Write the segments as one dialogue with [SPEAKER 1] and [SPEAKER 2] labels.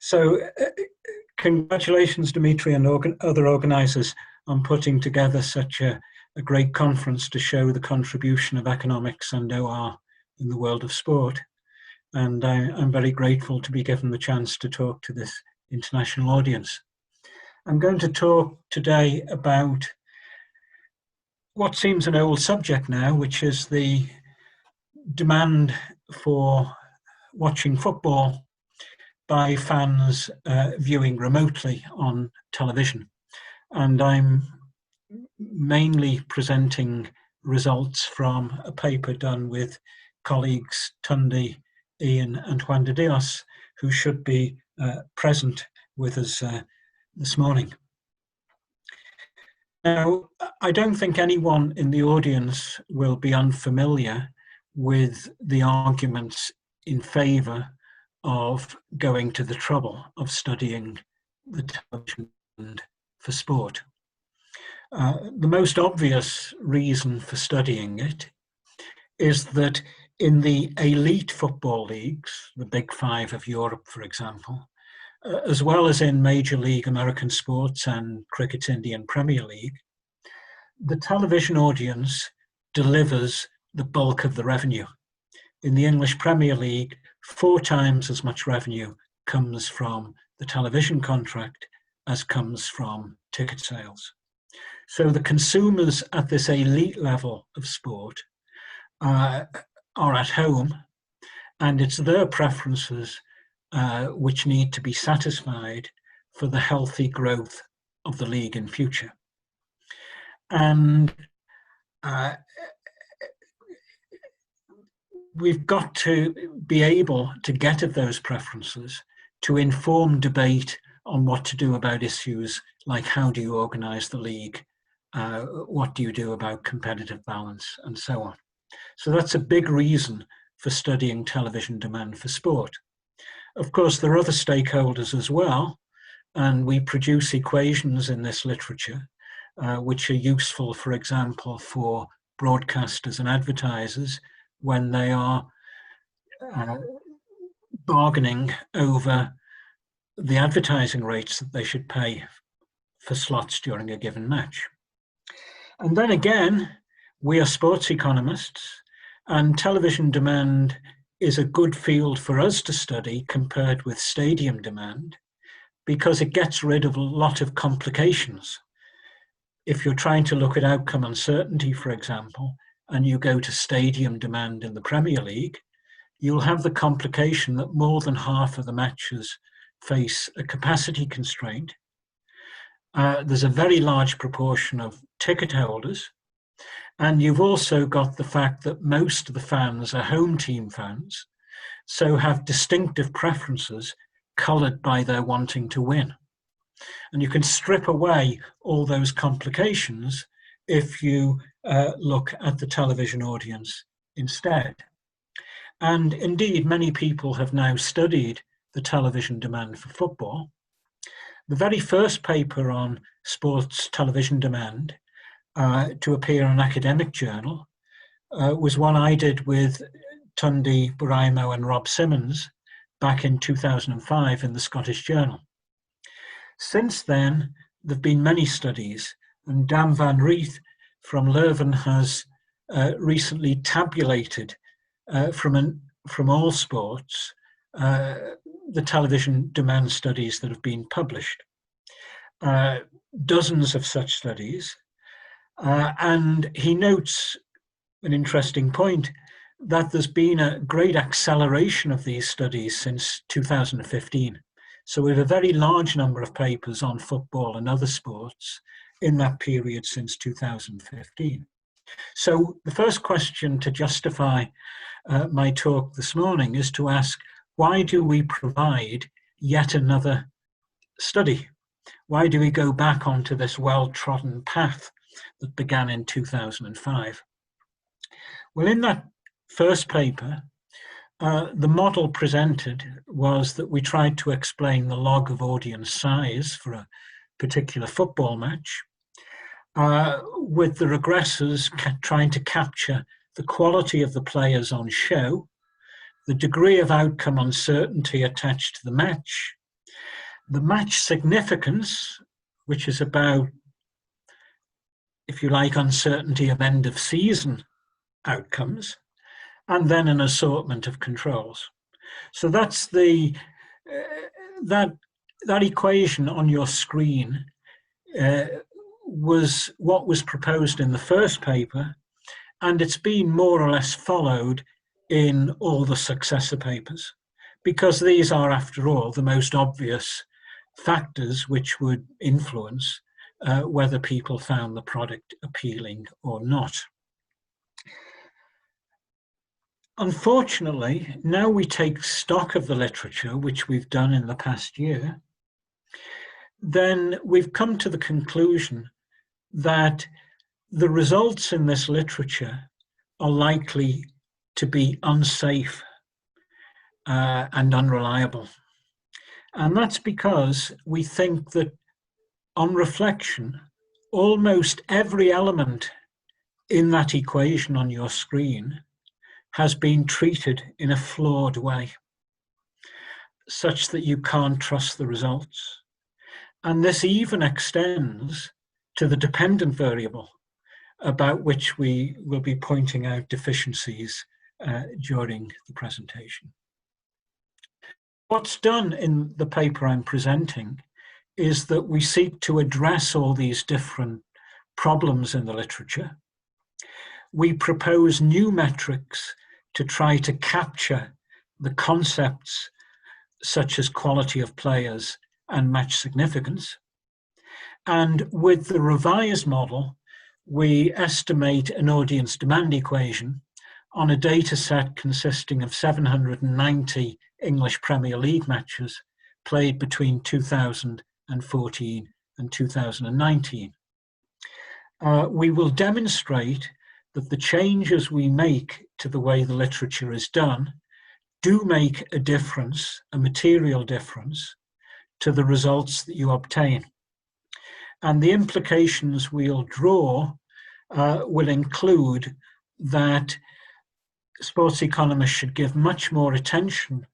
[SPEAKER 1] So congratulations, Dimitri, and other organisers on putting together such a great conference to show the contribution of economics and OR in the world of sport. And I'm very grateful to be given the chance to talk to this international audience. I'm going to talk today about what seems an old subject now, which is the demand for watching football by fans viewing remotely on television. And I'm mainly presenting results from a paper done with colleagues Tundi, Ian and Juan de Dios, who should be present with us this morning. Now, I don't think anyone in the audience will be unfamiliar with the arguments in favour of going to the trouble of studying the television for sport. The most obvious reason for studying it is that in the elite football leagues, the Big Five of Europe, for example, as well as in Major League American sports and cricket's Indian Premier League, the television audience delivers the bulk of the revenue. In the English Premier League, 4 times as much revenue comes from the television contract as comes from ticket sales. So the consumers at this elite level of sport are at home, and it's their preferences which need to be satisfied for the healthy growth of the league in future. And we've got to be able to get at those preferences to inform debate on what to do about issues like how do you organise the league, what do you do about competitive balance, and so on. So that's a big reason for studying television demand for sport. Of course, there are other stakeholders as well, and we produce equations in this literature which are useful, for example, for broadcasters and advertisers when they are bargaining over the advertising rates that they should pay for slots during a given match. And then again, we are sports economists, and television demand is a good field for us to study compared with stadium demand because it gets rid of a lot of complications. If you're trying to look at outcome uncertainty, for example, and you go to stadium demand in the Premier League, you'll have the complication that more than half of the matches face a capacity constraint. There's a very large proportion of ticket holders, and you've also got the fact that most of the fans are home team fans, so have distinctive preferences coloured by their wanting to win. And you can strip away all those complications if you look at the television audience instead. And indeed, many people have now studied the television demand for football. The very first paper on sports television demand to appear in an academic journal was one I did with Tundi Buraimo and Rob Simmons back in 2005 in the Scottish Journal. Since then, there have been many studies, and Dan van Rieth from Leuven has recently tabulated from all sports the television demand studies that have been published. Dozens of such studies, and he notes an interesting point that there's been a great acceleration of these studies since 2015. So we have a very large number of papers on football and other sports in that period since 2015. So the first question to justify my talk this morning is to ask, why do we provide yet another study? Why do we go back onto this well-trodden path that began in 2005? Well, in that first paper, the model presented was that we tried to explain the log of audience size for a particular football match, with the regressors trying to capture the quality of the players on show, the degree of outcome uncertainty attached to the match, the match significance, which is about, if you like, uncertainty of end of season outcomes, and then an assortment of controls. So that's the that equation on your screen was what was proposed in the first paper, and it's been more or less followed in all the successor papers, because these are, after all, the most obvious factors which would influence whether people found the product appealing or not. Unfortunately, now we take stock of the literature, which we've done in the past year, then we've come to the conclusion that the results in this literature are likely to be unsafe and unreliable. And that's because we think that, on reflection, almost every element in that equation on your screen has been treated in a flawed way, such that you can't trust the results. And this even extends to the dependent variable, about which we will be pointing out deficiencies during the presentation. What's done in the paper I'm presenting is that we seek to address all these different problems in the literature. We propose new metrics to try to capture the concepts such as quality of players and match significance. And with the revised model, we estimate an audience demand equation on a data set consisting of 790 English Premier League matches played between 2014 and 2019. We will demonstrate that the changes we make to the way the literature is done do make a difference, a material difference, to the results that you obtain. And the implications we'll draw will include that sports economists should give much more attention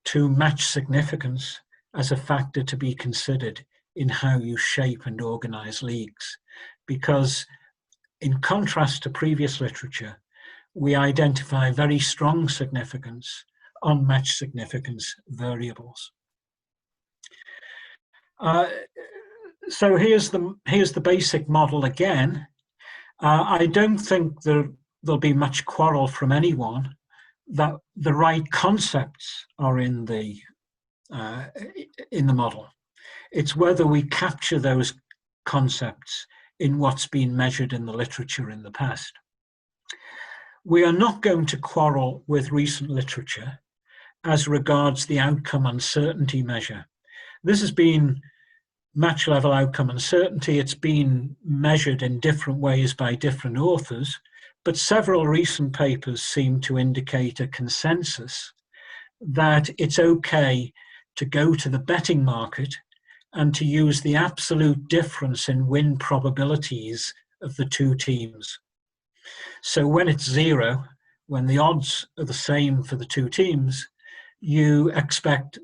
[SPEAKER 1] to match significance as a factor to be considered in how you shape and organize leagues. Because in contrast to previous literature, we identify very strong significance on match significance variables. So here's the basic model again. I don't think there'll be much quarrel from anyone that the right concepts are in the model. It's whether we capture those concepts in what's been measured in the literature in the past. We are not going to quarrel with recent literature as regards the outcome uncertainty measure. This has been match level outcome uncertainty. It's been measured in different ways by different authors, but several recent papers seem to indicate a consensus that it's okay to go to the betting market and to use the absolute difference in win probabilities of the two teams. So when it's zero, when the odds are the same for the two teams, you expect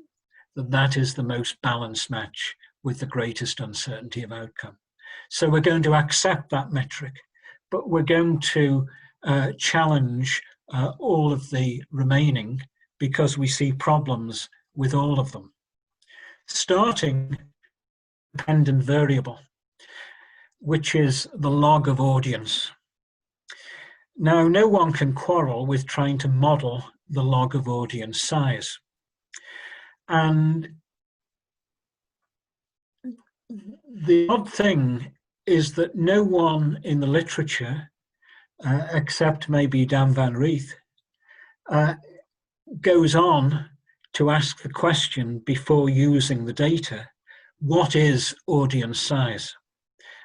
[SPEAKER 1] that that is the most balanced match with the greatest uncertainty of outcome. So we're going to accept that metric, but we're going to challenge all of the remaining because we see problems with all of them. Starting dependent variable, which is the log of audience. Now, no one can quarrel with trying to model the log of audience size. And the odd thing is that no one in the literature, except maybe Dan Van Reeth, goes on to ask the question before using the data, what is audience size?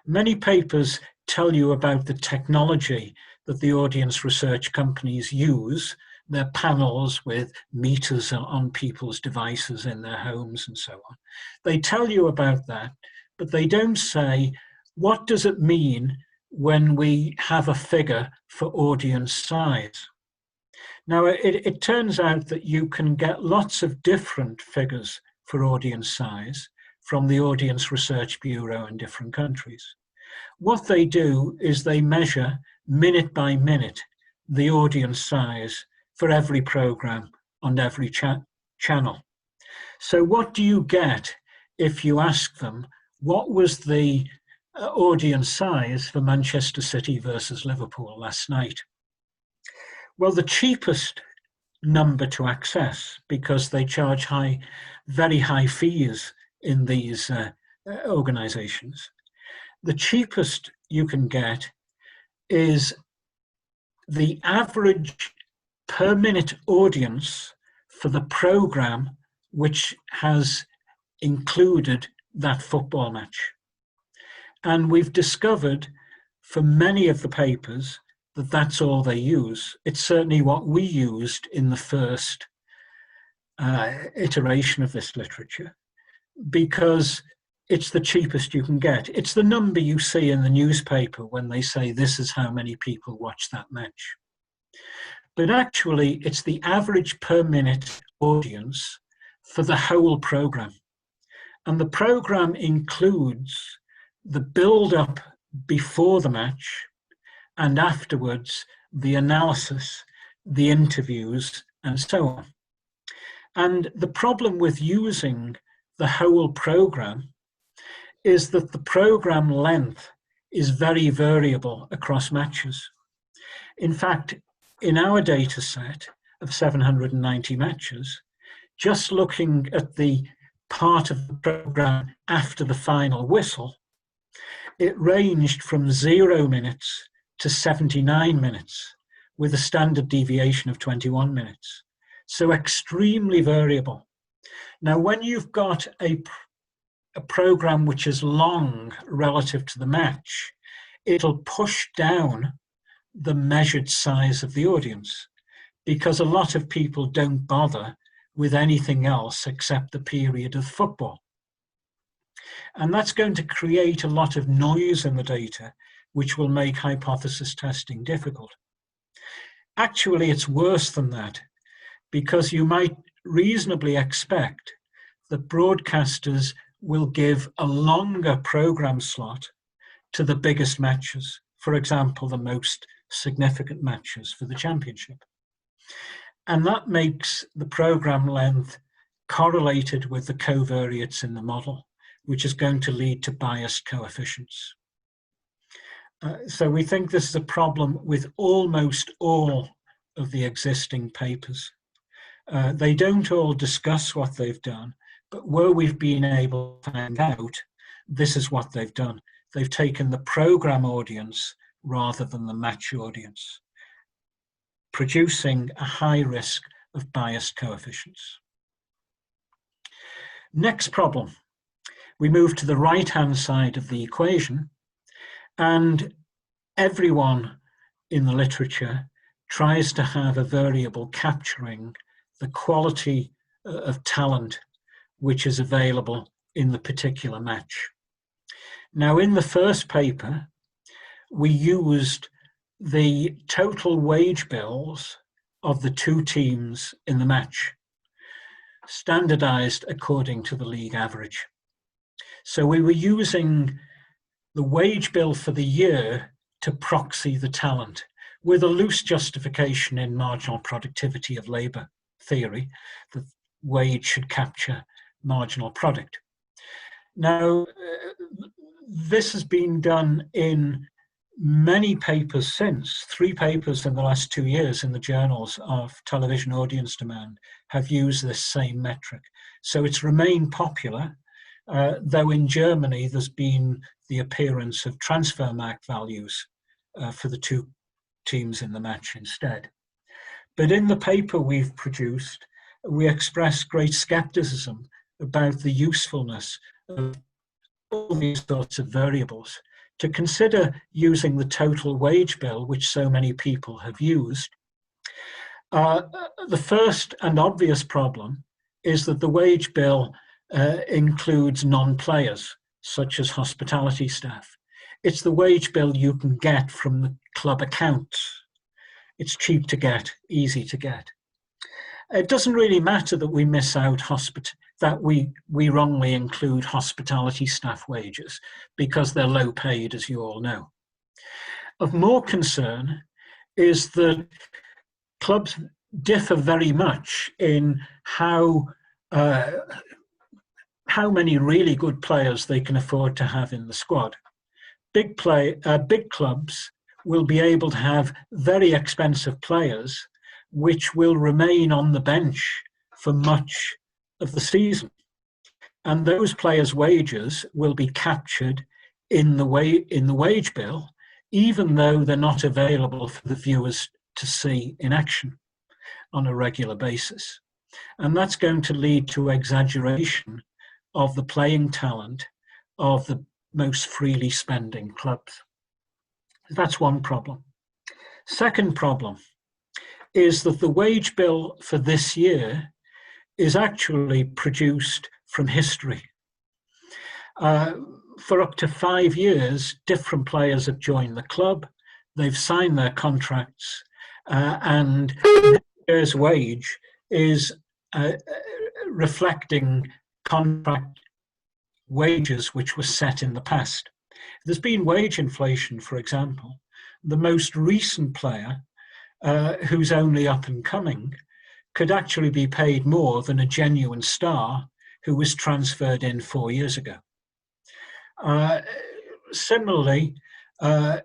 [SPEAKER 1] Many papers tell you about the technology that the audience research companies use, their panels with meters on people's devices in their homes and so on. They tell you about that, but they don't say, what does it mean when we have a figure for audience size? Now, it turns out that you can get lots of different figures for audience size, from the Audience Research Bureau in different countries. What they do is they measure minute by minute the audience size for every program on every channel. So what do you get if you ask them, what was the audience size for Manchester City versus Liverpool last night? Well, the cheapest number to access, because they charge very high fees in these organizations, the cheapest you can get is the average per minute audience for the program which has included that football match. And we've discovered for many of the papers that that's all they use. It's certainly what we used in the first iteration of this literature, because it's the cheapest you can get. It's the number you see in the newspaper when they say this is how many people watch that match. But actually, it's the average per minute audience for the whole program. And the program includes the build-up before the match and afterwards, the analysis, the interviews, and so on. And the problem with using the whole program is that the program length is very variable across matches. In fact, in our data set of 790 matches, just looking at the part of the program after the final whistle, it ranged from 0 minutes to 79 minutes, with a standard deviation of 21 minutes. So extremely variable. Now, when you've got a program which is long relative to the match, it'll push down the measured size of the audience, because a lot of people don't bother with anything else except the period of football. And that's going to create a lot of noise in the data, which will make hypothesis testing difficult. Actually, it's worse than that, because you might reasonably expect that broadcasters will give a longer program slot to the biggest matches, for example, the most significant matches for the championship. And that makes the program length correlated with the covariates in the model, which is going to lead to biased coefficients. So we think this is a problem with almost all of the existing papers. They don't all discuss what they've done, but where we've been able to find out, this is what they've done. They've taken the program audience rather than the match audience, producing a high risk of biased coefficients. Next problem, we move to the right-hand side of the equation, and everyone in the literature tries to have a variable capturing the quality of talent which is available in the particular match. Now, in the first paper, we used the total wage bills of the two teams in the match, standardized according to the league average. So we were using the wage bill for the year to proxy the talent, with a loose justification in marginal productivity of labour theory that wage should capture marginal product. Now, this has been done in many papers since. 3 papers in the last 2 years in the journals of television audience demand have used this same metric. So it's remained popular, though in Germany there's been the appearance of transfer mark values for the two teams in the match instead. But in the paper we've produced, we express great skepticism about the usefulness of all these sorts of variables. To consider using the total wage bill, which so many people have used, the first and obvious problem is that the wage bill includes non-players, such as hospitality staff. It's the wage bill you can get from the club accounts. It's cheap to get, easy to get. It doesn't really matter that we miss out that we wrongly include hospitality staff wages because they're low paid, as you all know. Of more concern is that clubs differ very much in how many really good players they can afford to have in the squad. Big clubs will be able to have very expensive players which will remain on the bench for much of the season. And those players' wages will be captured in the wage bill, even though they're not available for the viewers to see in action on a regular basis. And that's going to lead to exaggeration of the playing talent of the most freely spending clubs. That's one problem. Second problem is that the wage bill for this year is actually produced from history. For up to 5 years, different players have joined the club, they've signed their contracts, and this year's wage is reflecting contract wages which were set in the past. There's been wage inflation, for example. The most recent player, who's only up and coming, could actually be paid more than a genuine star who was transferred in 4 years ago. Similarly,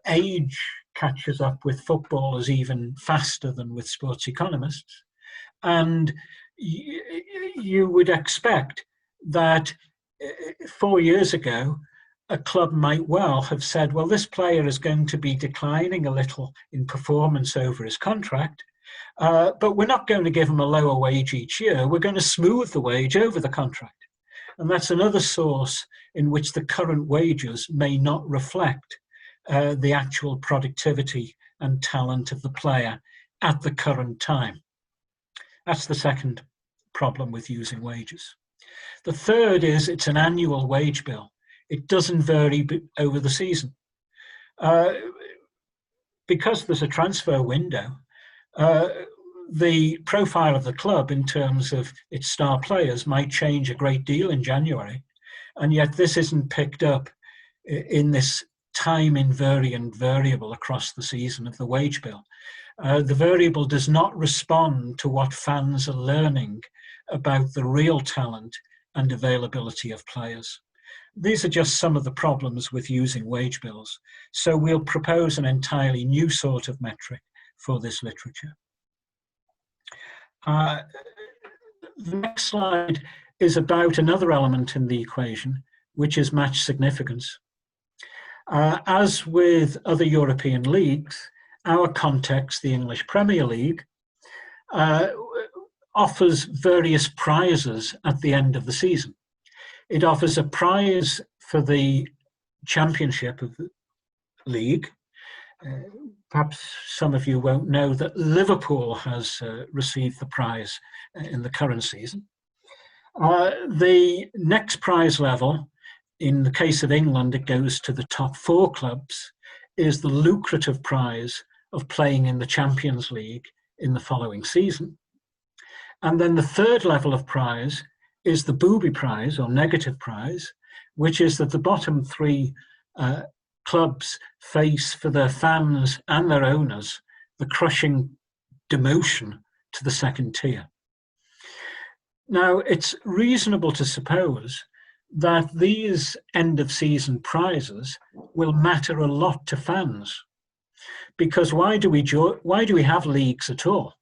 [SPEAKER 1] age catches up with footballers even faster than with sports economists. And you would expect that 4 years ago, a club might well have said, well, this player is going to be declining a little in performance over his contract, but we're not going to give him a lower wage each year. We're going to smooth the wage over the contract. And that's another source in which the current wages may not reflect the actual productivity and talent of the player at the current time. That's the second problem with using wages. The third is it's an annual wage bill. It doesn't vary over the season. Because there's a transfer window, the profile of the club in terms of its star players might change a great deal in January, and yet this isn't picked up in this time invariant variable across the season of the wage bill. The variable does not respond to what fans are learning about the real talent and availability of players. These are just some of the problems with using wage bills. So we'll propose an entirely new sort of metric for this literature. The next slide is about another element in the equation, which is match significance. As with other European leagues, our context, the English Premier League, offers various prizes at the end of the season. It offers a prize for the championship of the league. Perhaps some of you won't know that Liverpool has received the prize in the current season. The next prize level, in the case of England, it goes to the top 4 clubs, is the lucrative prize of playing in the Champions League in the following season. And then the third level of prize is the booby prize or negative prize, which is that the bottom 3 clubs face for their fans and their owners the crushing demotion to the second tier. Now, it's reasonable to suppose that these end of season prizes will matter a lot to fans, because why do we have leagues at all?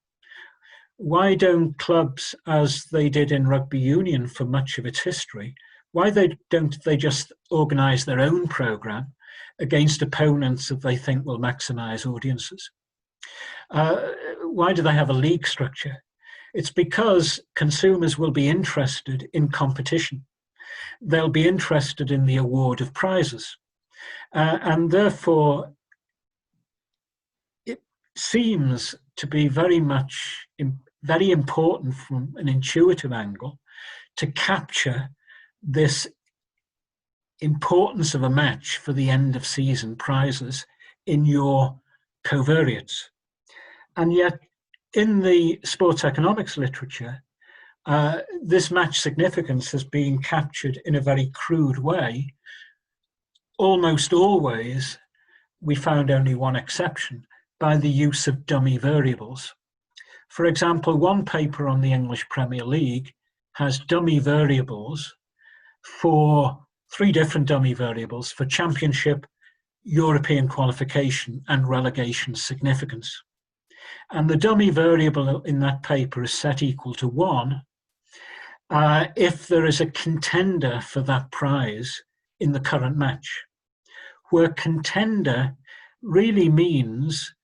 [SPEAKER 1] Why don't clubs, as they did in rugby union for much of its history, why don't they just organise their own programme against opponents that they think will maximise audiences? Why do they have a league structure? It's because consumers will be interested in competition. They'll be interested in the award of prizes. And therefore, it seems to be very important from an intuitive angle to capture this importance of a match for the end of season prizes in your covariates. And yet in the sports economics literature, this match significance has been captured in a very crude way. Almost always, we found only one exception, by the use of dummy variables. For example, one paper on the English Premier League has dummy variables for 3 different dummy variables for Championship, European qualification, and relegation significance. And the dummy variable in that paper is set equal to 1 if there is a contender for that prize in the current match, where contender really means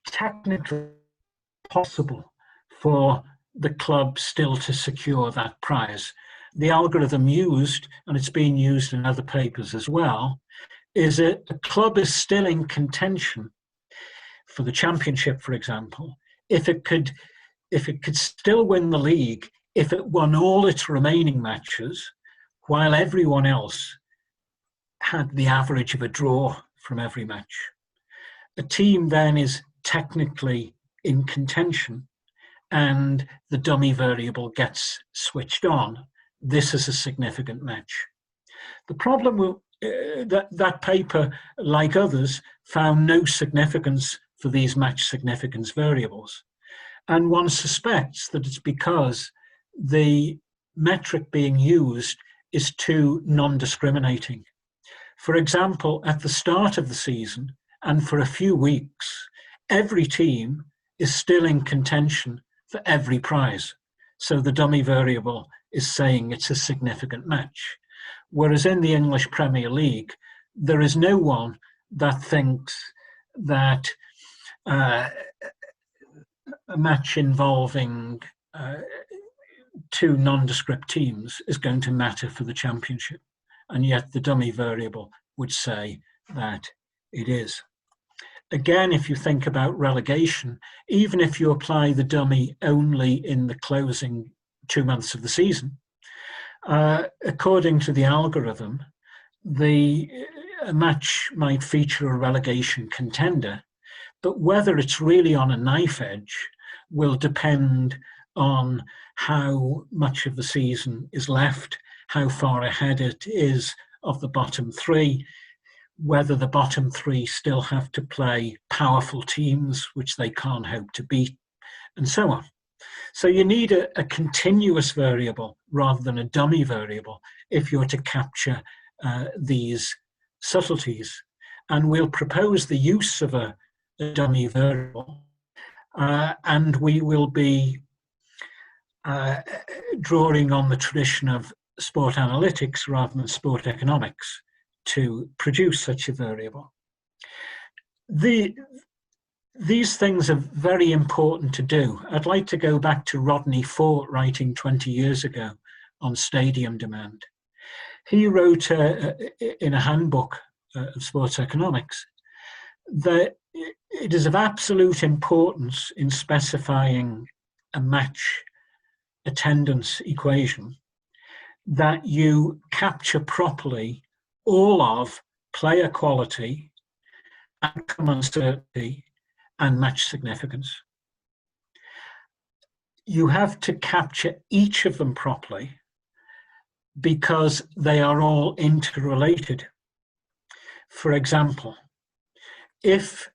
[SPEAKER 1] technically possible for the club still to secure that prize. The algorithm used, and it's been used in other papers as well, is that the club is still in contention for the Championship, for example, if it could still win the league, if it won all its remaining matches, while everyone else had the average of a draw from every match. A team then is technically in contention, and the dummy variable gets switched on. This is a significant match. The problem with that paper, like others, found no significance for these match significance variables. And one suspects that it's because the metric being used is too non-discriminating. For example, at the start of the season and for a few weeks, every team is still in contention for every prize. So the dummy variable is saying it's a significant match. Whereas in the English Premier League, there is no one that thinks that a match involving 2 nondescript teams is going to matter for the Championship. And yet the dummy variable would say that it is. Again, if you think about relegation, even if you apply the dummy only in the closing 2 months of the season, according to the algorithm, a match might feature a relegation contender, but whether it's really on a knife edge will depend on how much of the season is left, how far ahead it is of the bottom 3, whether the bottom 3 still have to play powerful teams, which they can't hope to beat, and so on. So you need a continuous variable rather than a dummy variable if you're to capture these subtleties. And we'll propose the use of a dummy variable, and we will be drawing on the tradition of sport analytics rather than sport economics to produce such a variable. These things are very important to do. I'd like to go back to Rodney Fort writing 20 years ago on stadium demand. He wrote in a handbook of sports economics that it is of absolute importance in specifying a match attendance equation that you capture properly all of player quality, outcome uncertainty, and match significance. You have to capture each of them properly because they are all interrelated. For example, if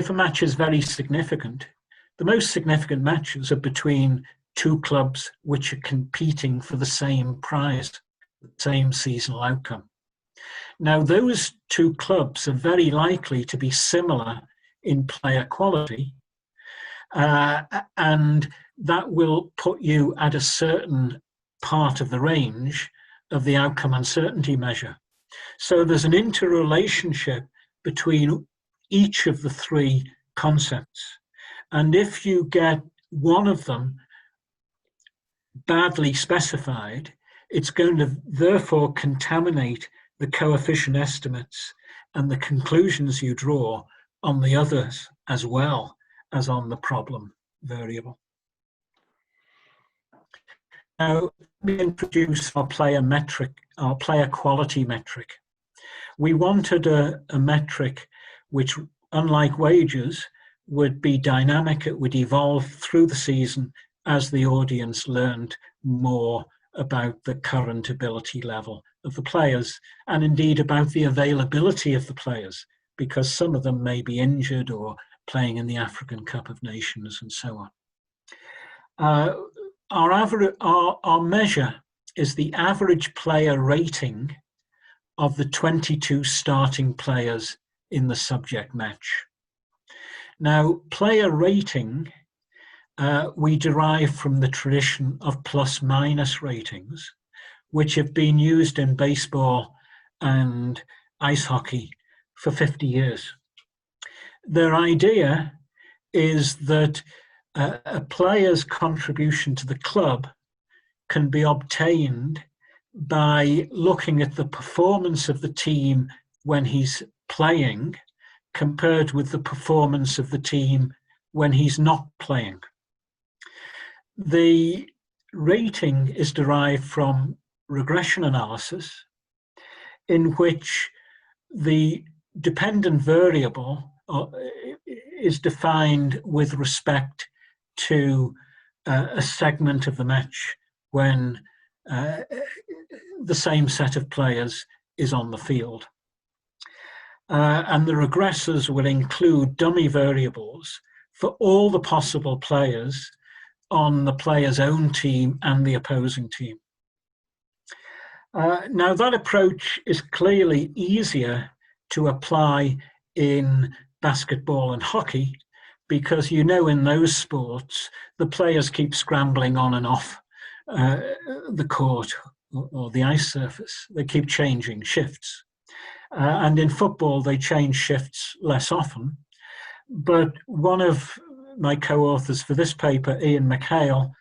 [SPEAKER 1] a match is very significant, the most significant matches are between 2 clubs which are competing for the same prize, the same seasonal outcome. Now, those 2 clubs are very likely to be similar in player quality, and that will put you at a certain part of the range of the outcome uncertainty measure. So there's an interrelationship between each of the 3 concepts. And if you get one of them badly specified, it's going to therefore contaminate the coefficient estimates and the conclusions you draw on the others as well as on the problem variable. Now, we introduce our player metric, our player quality metric. We wanted a metric which unlike wages, would be dynamic. It would evolve through the season as the audience learned more about the current ability level of the players, and indeed about the availability of the players, because some of them may be injured or playing in the African Cup of Nations and so on. Our measure is the average player rating of the 22 starting players in the subject match. Now, player rating we derive from the tradition of plus-minus ratings, which have been used in baseball and ice hockey for 50 years. Their idea is that a player's contribution to the club can be obtained by looking at the performance of the team when he's playing compared with the performance of the team when he's not playing. The rating is derived from regression analysis, in which the dependent variable is defined with respect to a segment of the match when the same set of players is on the field. And the regressors will include dummy variables for all the possible players on the player's own team and the opposing team. Now, that approach is clearly easier to apply in basketball and hockey, because you know in those sports the players keep scrambling on and off the court or the ice surface. They keep changing shifts. And in football, they change shifts less often. But one of my co-authors for this paper, Ian McHale,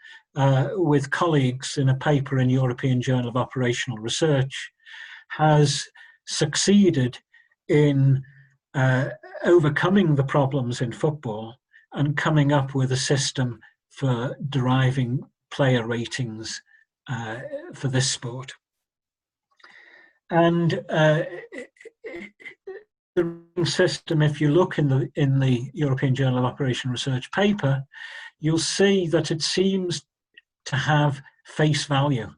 [SPEAKER 1] with colleagues in a paper in European Journal of Operational Research, has succeeded in overcoming the problems in football and coming up with a system for deriving player ratings for this sport. And the rating system, if you look in the European Journal of Operational Research paper, you'll see that it seems to have face value,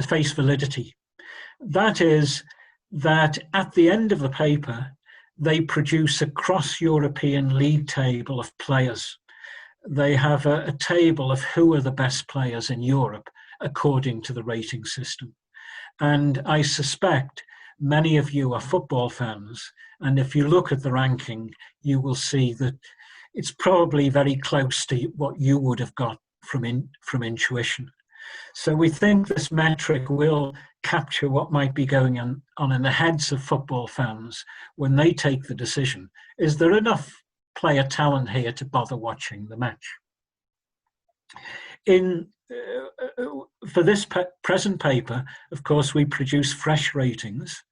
[SPEAKER 1] face validity. That is, that at the end of the paper, they produce a cross-European league table of players. They have a table of who are the best players in Europe according to the rating system. And I suspect many of you are football fans, and if you look at the ranking, you will see that it's probably very close to what you would have got from intuition. So we think this metric will capture what might be going on in the heads of football fans when they take the decision. Is there enough player talent here to bother watching the match? For this present paper, of course, we produce fresh ratings.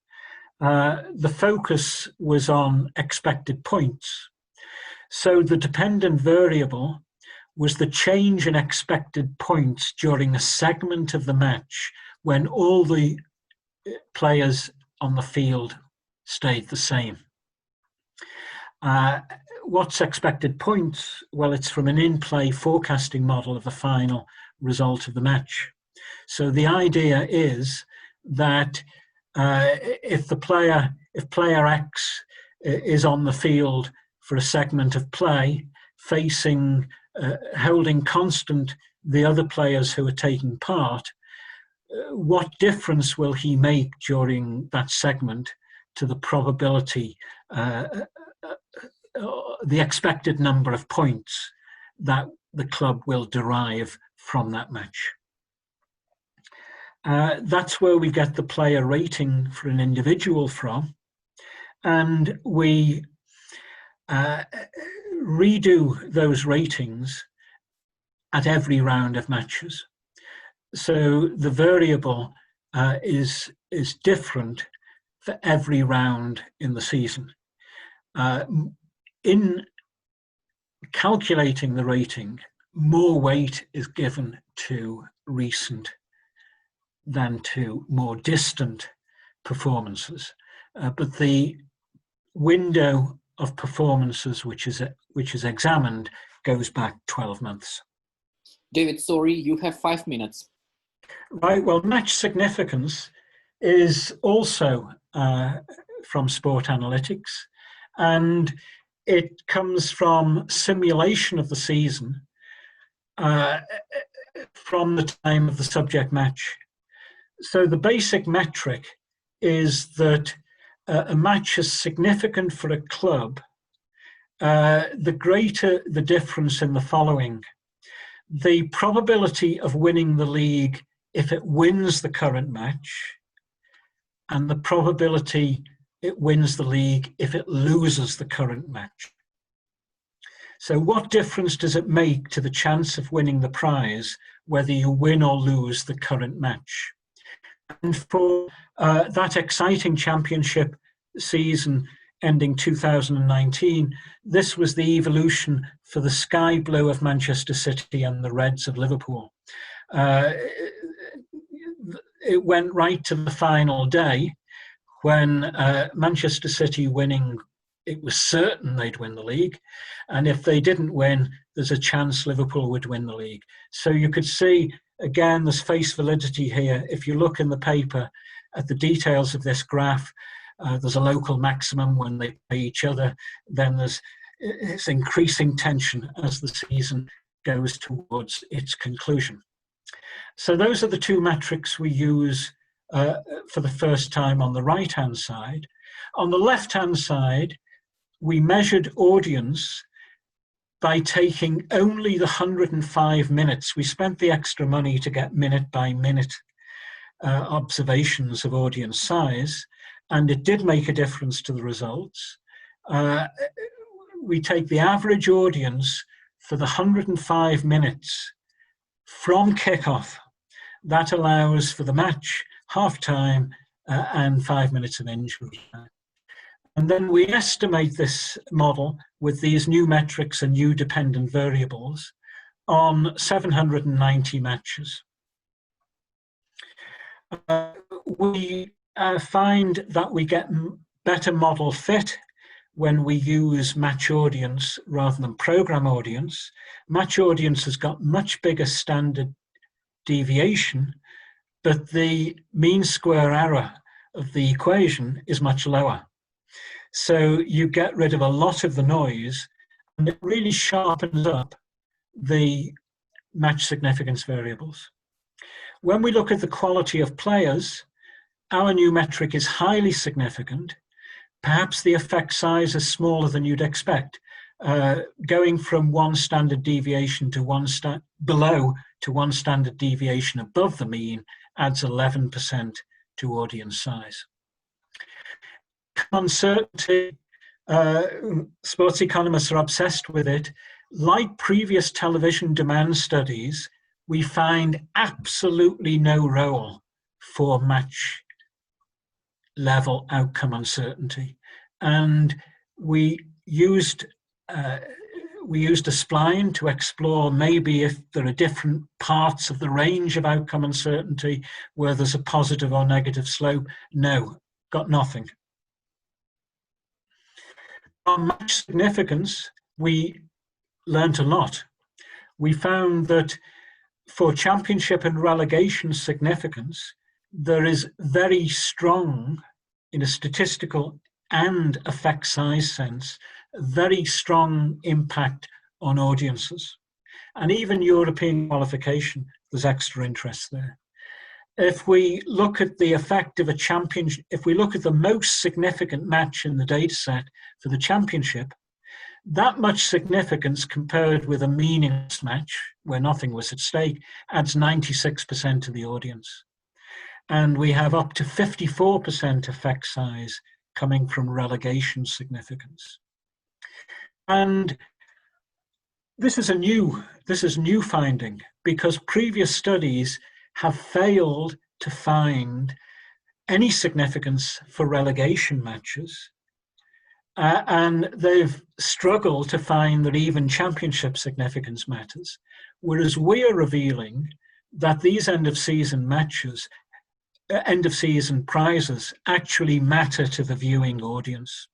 [SPEAKER 1] The focus was on expected points. So the dependent variable was the change in expected points during a segment of the match when all the players on the field stayed the same. What's expected points? Well, it's from an in-play forecasting model of the final result of the match. So the idea is that if player X is on the field for a segment of play, facing, holding constant the other players who are taking part, what difference will he make during that segment to the probability, the expected number of points that the club will derive from that match? That's where we get the player rating for an individual from, and we redo those ratings at every round of matches. So the variable is different for every round in the season. In calculating the rating, more weight is given to recent than to more distant performances. But the window of performances which is examined goes back 12 months.
[SPEAKER 2] David, sorry, you have 5 minutes.
[SPEAKER 1] Right, well, match significance is also from sport analytics, and it comes from simulation of the season from the time of the subject match. So the basic metric is that a match is significant for a club, the greater the difference in the following: the probability of winning the league if it wins the current match, and the probability it wins the league if it loses the current match. So what difference does it make to the chance of winning the prize whether you win or lose the current match? And for that exciting championship season ending 2019, this was the evolution for the sky blue of Manchester City and the Reds of Liverpool. It went right to the final day when Manchester City winning, it was certain they'd win the league. And if they didn't win, there's a chance Liverpool would win the league. So you could see, again, there's face validity here. If you look in the paper at the details of this graph, there's a local maximum when they play each other. Then it's increasing tension as the season goes towards its conclusion. So those are the two metrics we use for the first time on the right-hand side. On the left-hand side, we measured audience by taking only the 105 minutes. We spent the extra money to get minute-by-minute observations of audience size, and it did make a difference to the results. We take the average audience for the 105 minutes from kickoff. That allows for the match, half-time, and 5 minutes of injury. And then we estimate this model with these new metrics and new dependent variables on 790 matches. We find that we get better model fit when we use match audience rather than program audience. Match audience has got much bigger standard deviation, but the mean square error of the equation is much lower. So you get rid of a lot of the noise, and it really sharpens up the match significance variables. When we look at the quality of players, our new metric is highly significant. Perhaps the effect size is smaller than you'd expect. Going from one standard deviation to below to one standard deviation above the mean adds 11% to audience size. Uncertainty, sports economists are obsessed with it. Like previous television demand studies, we find absolutely no role for match level outcome uncertainty. And we used a spline to explore maybe if there are different parts of the range of outcome uncertainty where there's a positive or negative slope. No, got nothing. On match significance, we learnt a lot. We found that for championship and relegation significance, there is very strong, in a statistical and effect size sense, very strong impact on audiences. And even European qualification, there's extra interest there. If we look at the effect of a championship, if we look at the most significant match in the data set for the championship, that much significance compared with a meaningless match where nothing was at stake adds 96% to the audience. And we have up to 54% effect size coming from relegation significance. And this is new finding, because previous studies have failed to find any significance for relegation matches. And they've struggled to find that even championship significance matters. Whereas we are revealing that these end of season prizes actually matter to the viewing audience.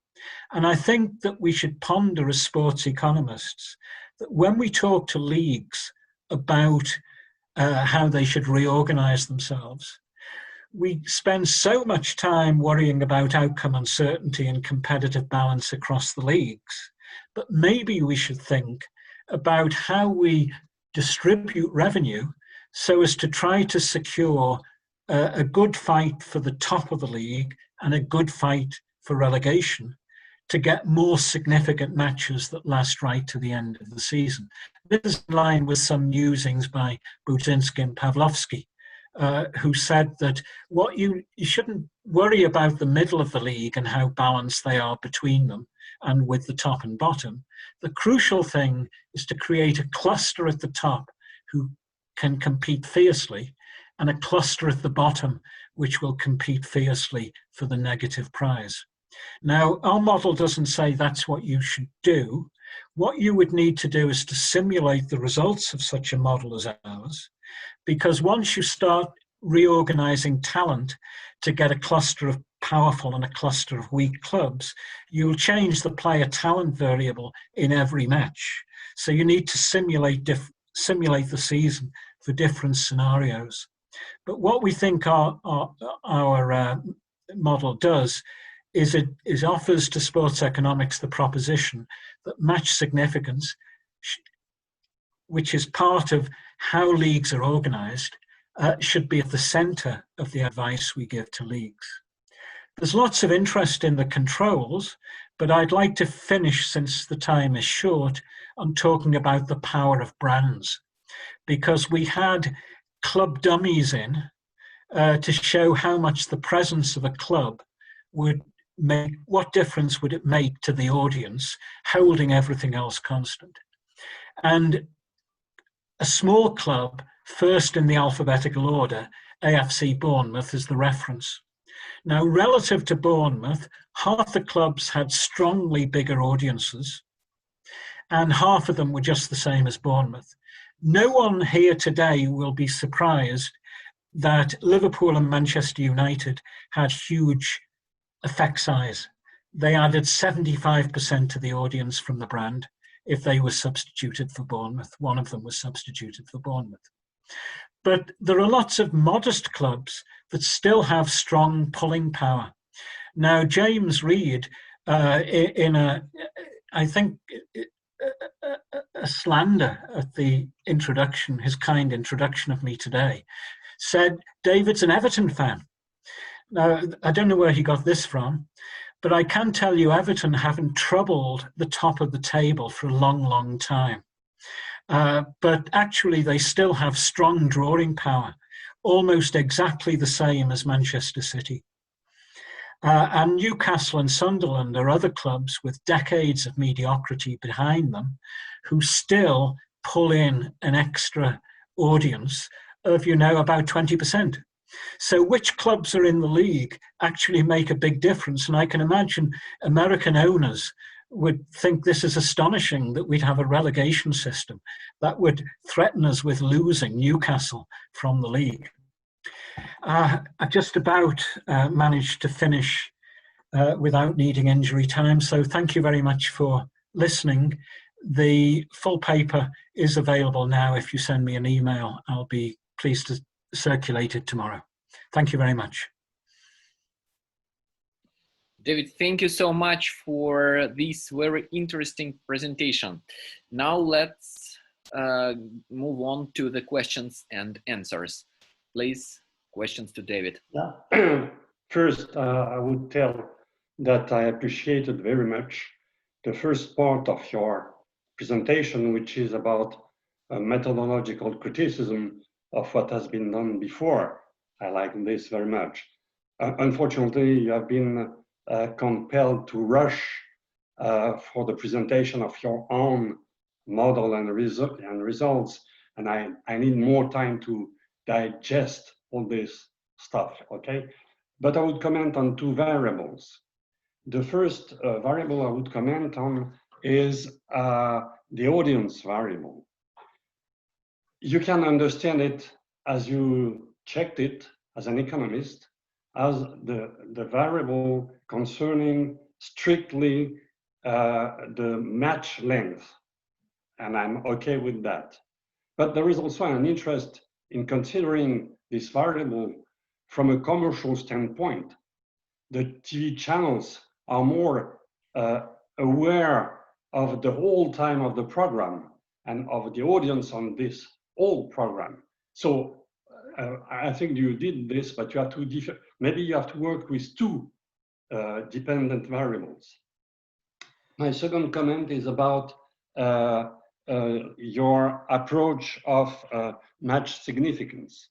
[SPEAKER 1] And I think that we should ponder as sports economists that when we talk to leagues about how they should reorganize themselves, we spend so much time worrying about outcome uncertainty and competitive balance across the leagues, but maybe we should think about how we distribute revenue so as to try to secure a good fight for the top of the league and a good fight for relegation to get more significant matches that last right to the end of the season. This is in line with some musings by Budzinski and Pawlowski, who said that what you shouldn't worry about the middle of the league and how balanced they are between them and with the top and bottom. The crucial thing is to create a cluster at the top who can compete fiercely and a cluster at the bottom which will compete fiercely for the negative prize. Now, our model doesn't say that's what you should do. What you would need to do is to simulate the results of such a model as ours, because once you start reorganizing talent to get a cluster of powerful and a cluster of weak clubs, you'll change the player talent variable in every match. So you need to simulate the season for different scenarios. But what we think our model does is it offers to sports economics the proposition that match significance, which is part of how leagues are organized, should be at the center of the advice we give to leagues. There's lots of interest in the controls, but I'd like to finish, since the time is short, on talking about the power of brands, because we had club dummies in to show how much the presence of a club would make, what difference would it make to the audience, holding everything else constant. And a small club, first in the alphabetical order, AFC Bournemouth is the reference. Now, relative to Bournemouth, half the clubs had strongly bigger audiences, and half of them were just the same as Bournemouth. No one here today will be surprised that Liverpool and Manchester United had huge effect size. They added 75% to the audience from the brand if they were substituted for Bournemouth. One of them was substituted for Bournemouth. But there are lots of modest clubs that still have strong pulling power. Now, James Reed, in a slander at the introduction, his kind introduction of me today, said David's an Everton fan. Now, I don't know where he got this from, but I can tell you Everton haven't troubled the top of the table for a long, long time. But actually, they still have strong drawing power, almost exactly the same as Manchester City. And Newcastle and Sunderland are other clubs with decades of mediocrity behind them who still pull in an extra audience of, about 20%. So which clubs are in the league actually make a big difference. And I can imagine American owners would think this is astonishing that we'd have a relegation system that would threaten us with losing Newcastle from the league. I just about managed to finish without needing injury time. So thank you very much for listening. The full paper is available now. If you send me an email, I'll be pleased to circulate it tomorrow. Thank you very much.
[SPEAKER 2] David, thank you so much for this very interesting presentation. Now let's move on to the questions and answers. Please, questions to David.
[SPEAKER 3] Yeah. First, I would tell that I appreciated very much the first part of your presentation, which is about a methodological criticism of what has been done before. I like this very much. Unfortunately, you have been compelled to rush for the presentation of your own model and results, and I need more time to digest all this stuff, okay? But I would comment on two variables. The first variable I would comment on is the audience variable. You can understand it as you checked it as an economist, as the variable concerning strictly the match length, and I'm okay with that. But there is also an interest in considering this variable from a commercial standpoint. The TV channels are more aware of the whole time of the program and of the audience on this whole program. So I think you did this, but you have to maybe you have to work with two dependent variables. My second comment is about your approach of match significance.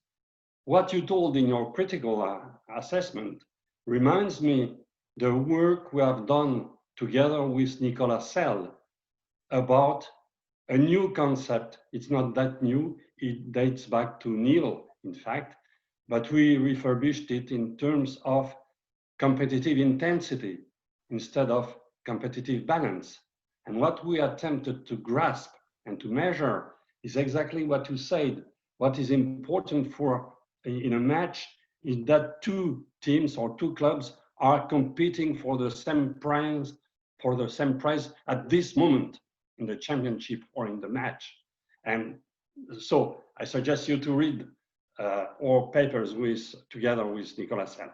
[SPEAKER 3] What you told in your critical assessment reminds me the work we have done together with Nicolas Sell about a new concept. It's not that new, it dates back to Neil, in fact, but we refurbished it in terms of competitive intensity instead of competitive balance. And what we attempted to grasp and to measure is exactly what you said. What is important for in a match is that two teams or two clubs are competing for the same prize at this moment in the championship or in the match. And so I suggest you to read our papers together with Nicolas Sell.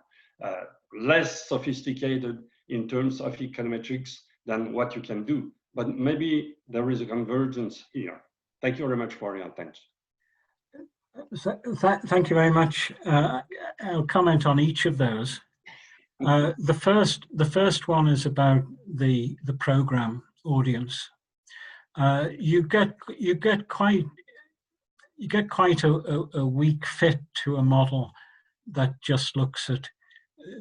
[SPEAKER 3] Less sophisticated in terms of econometrics than what you can do, but maybe there is a convergence here. Thank you very much for your attention.
[SPEAKER 1] Thank you very much. I'll comment on each of those. The first one is about the program audience. You get quite a weak fit to a model that just looks at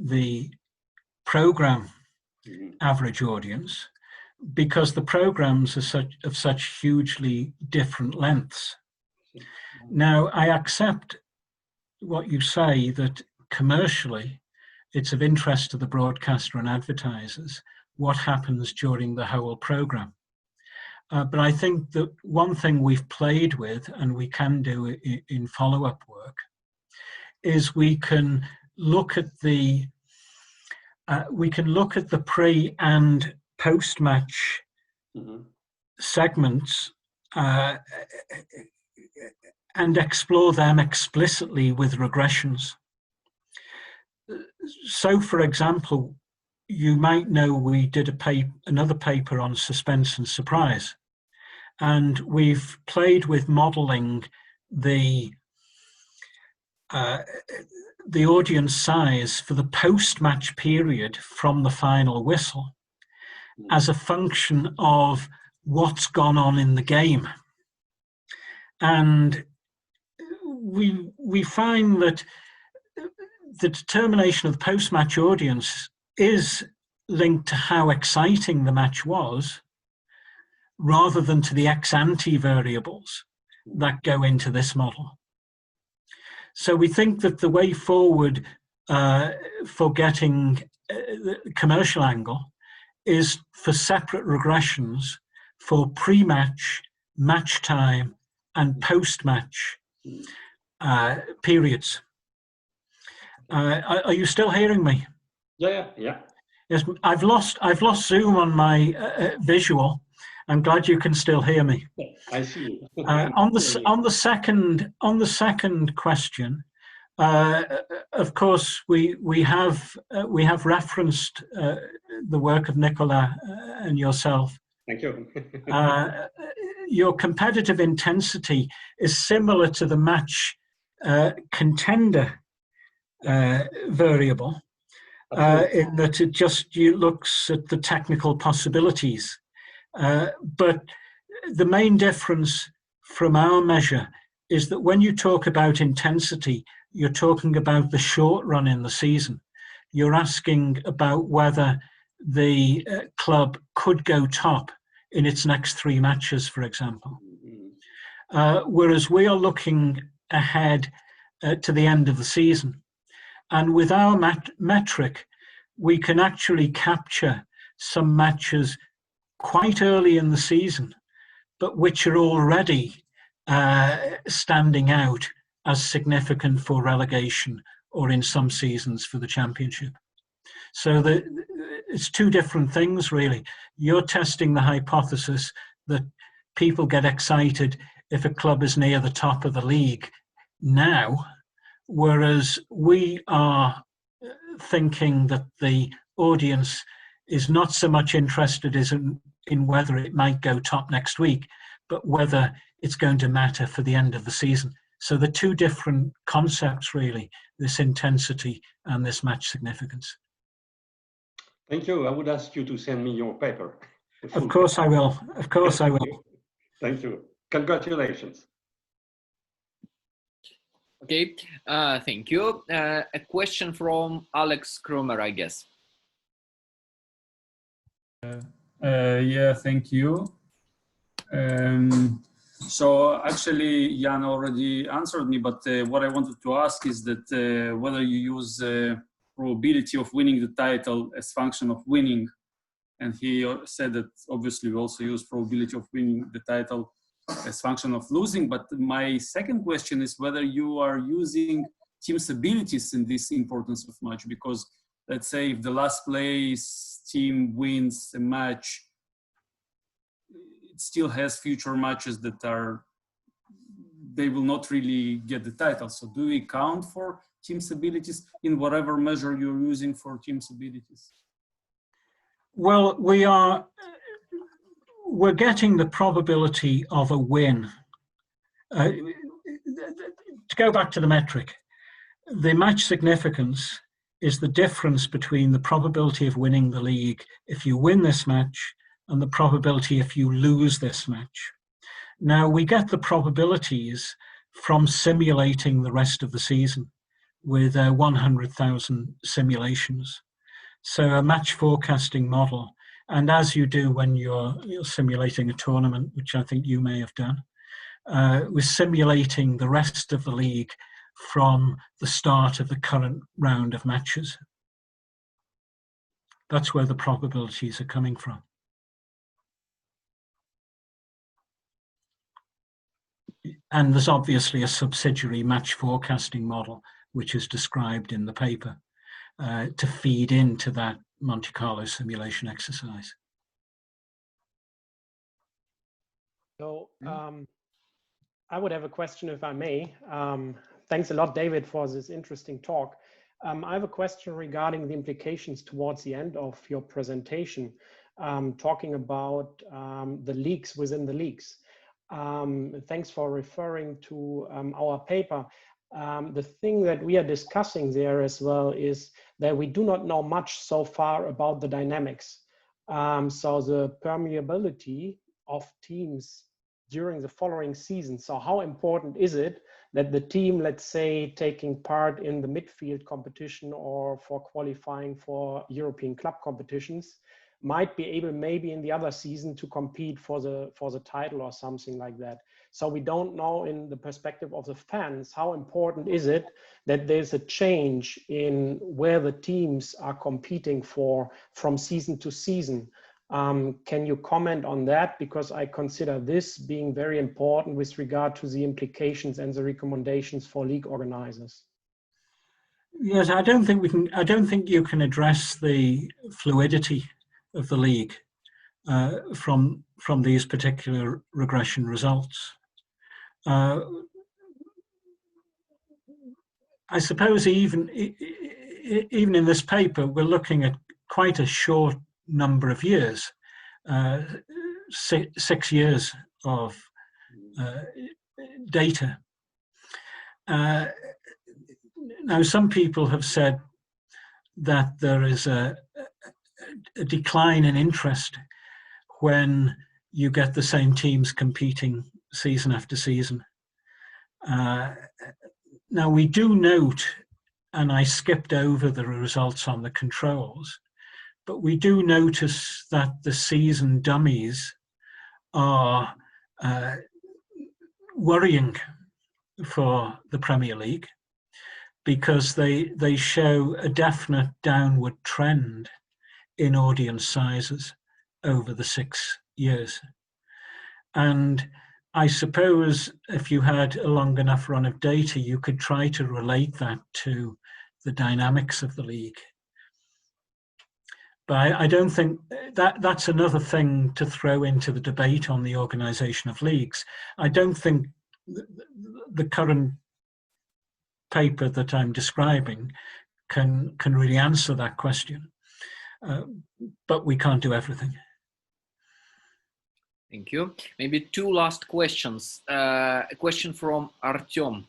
[SPEAKER 1] the program average audience, because the programs are of such hugely different lengths. Now, I accept what you say, that commercially it's of interest to the broadcaster and advertisers what happens during the whole program. But I think that one thing we've played with, and we can do in follow-up work, is we can look at the pre and post-match segments and explore them explicitly with regressions. So, for example, you might know we did another paper on suspense and surprise, and we've played with modeling the audience size for the post-match period from the final whistle as a function of what's gone on in the game. And we find that the determination of the post-match audience is linked to how exciting the match was, rather than to the ex-ante variables that go into this model. So we think that the way forward for getting the commercial angle is for separate regressions for pre-match, match time, and post-match periods. Are you still hearing me?
[SPEAKER 3] Yeah.
[SPEAKER 1] Yes, I've lost Zoom on my visual. I'm glad you can still hear me.
[SPEAKER 3] I see.
[SPEAKER 1] On the second question, of course we have referenced the work of Nicolas and yourself.
[SPEAKER 3] Thank you.
[SPEAKER 1] Your competitive intensity is similar to the match contender variable, in that it just looks at the technical possibilities. But the main difference from our measure is that when you talk about intensity, you're talking about the short run in the season. You're asking about whether the club could go top in its next 3 matches, for example. Whereas we are looking ahead to the end of the season. And with our metric, we can actually capture some matches quite early in the season, but which are already standing out as significant for relegation, or in some seasons for the championship. So it's two different things, really. You're testing the hypothesis that people get excited if a club is near the top of the league now, whereas we are thinking that the audience is not so much interested in whether it might go top next week, but whether it's going to matter for the end of the season. So the two different concepts, really, this intensity and this match significance.
[SPEAKER 3] Thank you. I would ask you to send me your paper.
[SPEAKER 1] Of course I will. Of course I will.
[SPEAKER 3] Thank you. Congratulations.
[SPEAKER 2] Okay, thank you. A question from Alex Krumer, I guess.
[SPEAKER 4] Yeah, thank you. So actually, Jan already answered me, but what I wanted to ask is that whether you use probability of winning the title as function of winning. And he said that obviously we also use probability of winning the title as function of losing. But my second question is whether you are using team's abilities in this importance of match, because let's say if the last place team wins a match, it still has future matches that they will not really get the title. So do we count for team's abilities in whatever measure you're using for team's abilities?
[SPEAKER 1] Well, we're getting the probability of a win. To go back to the metric, the match significance is the difference between the probability of winning the league if you win this match and the probability if you lose this match. Now, we get the probabilities from simulating the rest of the season with 100,000 simulations. So a match forecasting model, and as you do when you're simulating a tournament, which I think you may have done, we're simulating the rest of the league from the start of the current round of matches. That's where the probabilities are coming from. And there's obviously a subsidiary match forecasting model, which is described in the paper, to feed into that Monte Carlo simulation exercise.
[SPEAKER 5] So I would have a question, if I may. Thanks a lot, David, for this interesting talk. I have a question regarding the implications towards the end of your presentation, talking about the leagues within the leagues. Thanks for referring to our paper. The thing that we are discussing there as well is that we do not know much so far about the dynamics. So the permeability of teams during the following season. So how important is it that the team, let's say, taking part in the midfield competition or for qualifying for European club competitions, might be able maybe in the other season to compete for the title or something like that. So we don't know, in the perspective of the fans, how important is it that there's a change in where the teams are competing for from season to season. Can you comment on that? Because I consider this being very important with regard to the implications and the recommendations for league organizers.
[SPEAKER 1] Yes, I don't think you can address the fluidity of the league from these particular regression results. I suppose even in this paper, we're looking at quite a short number of years, 6 years of data. Now, some people have said that there is a decline in interest when you get the same teams competing season after season. Now, we do note, and I skipped over the results on the controls, but we do notice that the season dummies are worrying for the Premier League because they show a definite downward trend in audience sizes over the 6 years. And I suppose if you had a long enough run of data, you could try to relate that to the dynamics of the league. But I don't think that's another thing to throw into the debate on the organisation of leagues. I don't think the current paper that I'm describing can really answer that question. But we can't do everything.
[SPEAKER 2] Thank you. Maybe two last questions. A question from Artyom.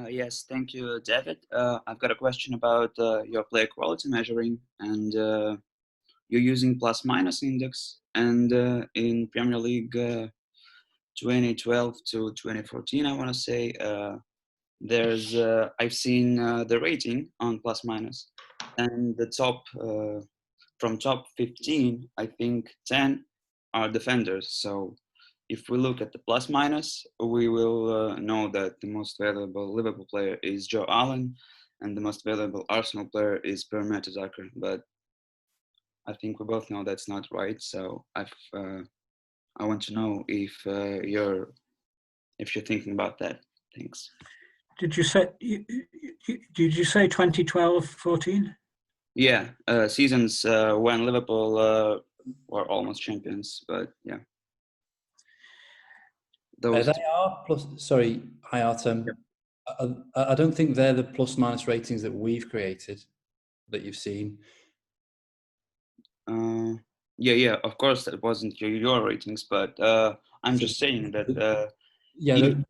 [SPEAKER 6] Yes, thank you, David. I've got a question about your player quality measuring, and you're using plus-minus index, and in Premier League 2012 to 2014, I want to say, there's I've seen the rating on plus-minus, and the top from top 15, I think 10 are defenders. So if we look at the plus minus, we will know that the most valuable Liverpool player is Joe Allen, and the most valuable Arsenal player is Per Mertesacker. But I think we both know that's not right. So I want to know if you're thinking about that. Thanks.
[SPEAKER 1] Did you say 2012-14?
[SPEAKER 6] Yeah, seasons when Liverpool were almost champions, but yeah. Those
[SPEAKER 7] they are plus. Sorry, hi Artem.
[SPEAKER 6] Yep.
[SPEAKER 7] I don't think they're the plus-minus ratings that we've created, that you've seen.
[SPEAKER 6] Yeah. Of course, that wasn't your ratings, but I'm just saying that. In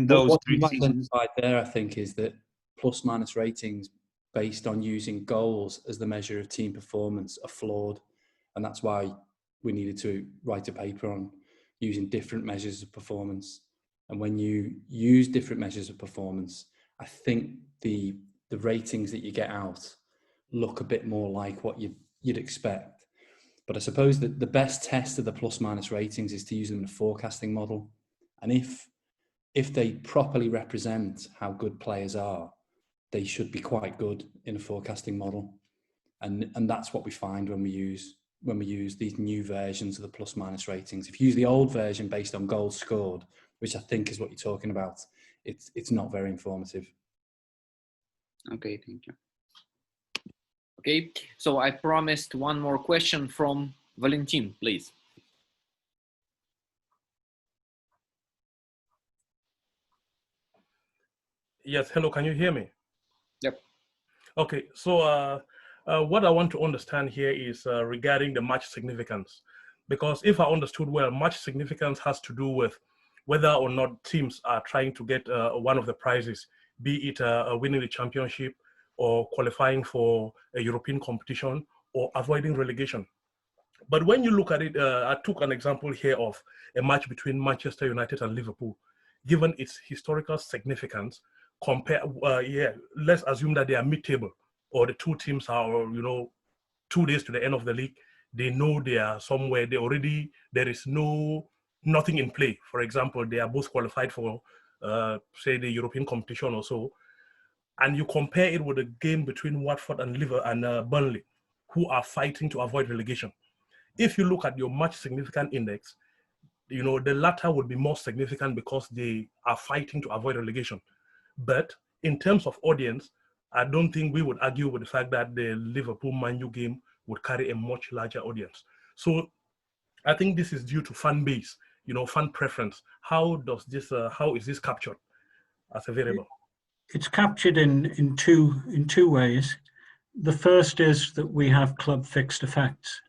[SPEAKER 6] those
[SPEAKER 7] what
[SPEAKER 6] 3
[SPEAKER 7] you've
[SPEAKER 6] seasons,
[SPEAKER 7] identified there, I think, is that plus-minus ratings based on using goals as the measure of team performance are flawed, and that's why we needed to write a paper on using different measures of performance. And when you use different measures of performance, I think the ratings that you get out look a bit more like what you'd expect. But I suppose that the best test of the plus-minus ratings is to use them in a forecasting model. And if they properly represent how good players are, they should be quite good in a forecasting model. And that's what we find when we use these new versions of the plus-minus ratings. If you use the old version based on goals scored, which I think is what you're talking about, it's not very informative.
[SPEAKER 6] okay, thank you.
[SPEAKER 2] Okay, so I promised one more question from Valentin, please.
[SPEAKER 8] Yes, hello, can you hear me?
[SPEAKER 2] Yep.
[SPEAKER 8] Okay, so what I want to understand here is regarding the match significance. Because if I understood well, match significance has to do with whether or not teams are trying to get one of the prizes, be it winning the championship or qualifying for a European competition or avoiding relegation. But when you look at it, I took an example here of a match between Manchester United and Liverpool. Given its historical significance, let's assume that they are mid-table, or the two teams are, 2 days to the end of the league. They know they are somewhere. There is nothing in play. For example, they are both qualified for, say, the European competition or so. And you compare it with a game between Watford and Burnley, who are fighting to avoid relegation. If you look at your match significant index, the latter would be more significant because they are fighting to avoid relegation. But in terms of audience, I don't think we would argue with the fact that the Liverpool-Man U game would carry a much larger audience. So I think this is due to fan base, fan preference. How is this captured as a variable?
[SPEAKER 1] It's captured in two ways. The first is that we have club fixed effects.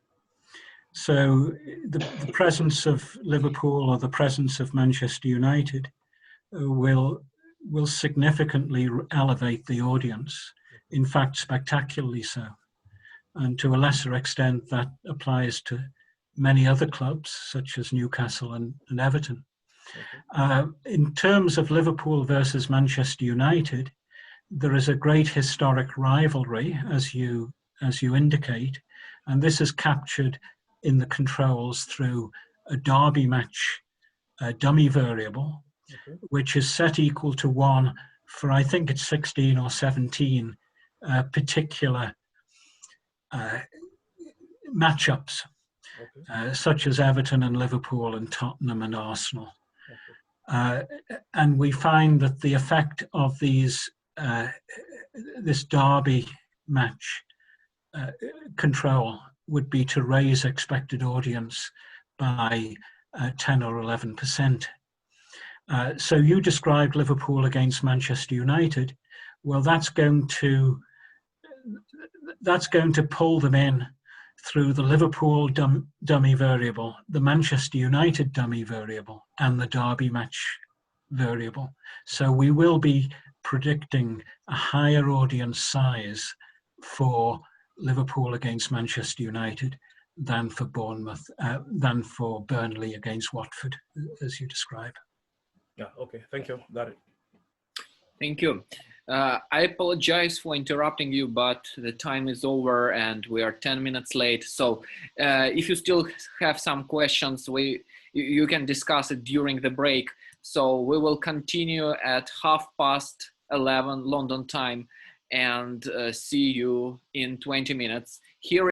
[SPEAKER 1] So the presence of Liverpool or the presence of Manchester United will significantly elevate the audience, in fact, spectacularly so. And to a lesser extent, that applies to many other clubs, such as Newcastle and Everton. In terms of Liverpool versus Manchester United, there is a great historic rivalry, as you indicate, and this is captured in the controls through a derby match dummy variable, which is set equal to 1 for, I think it's 16 or 17 particular matchups, such as Everton and Liverpool and Tottenham and Arsenal. And we find that the effect of this derby match control would be to raise expected audience by 10 or 11%. So you described Liverpool against Manchester United. Well, that's going to pull them in through the Liverpool dummy variable, the Manchester United dummy variable, and the Derby match variable. So we will be predicting a higher audience size for Liverpool against Manchester United than for Bournemouth, than for Burnley against Watford, as you describe.
[SPEAKER 8] Yeah, okay, thank you, got it.
[SPEAKER 2] Thank you. I apologize for interrupting you, but the time is over and we are 10 minutes late. So if you still have some questions, you can discuss it during the break. So we will continue at 11:30 London time and see you in 20 minutes. Here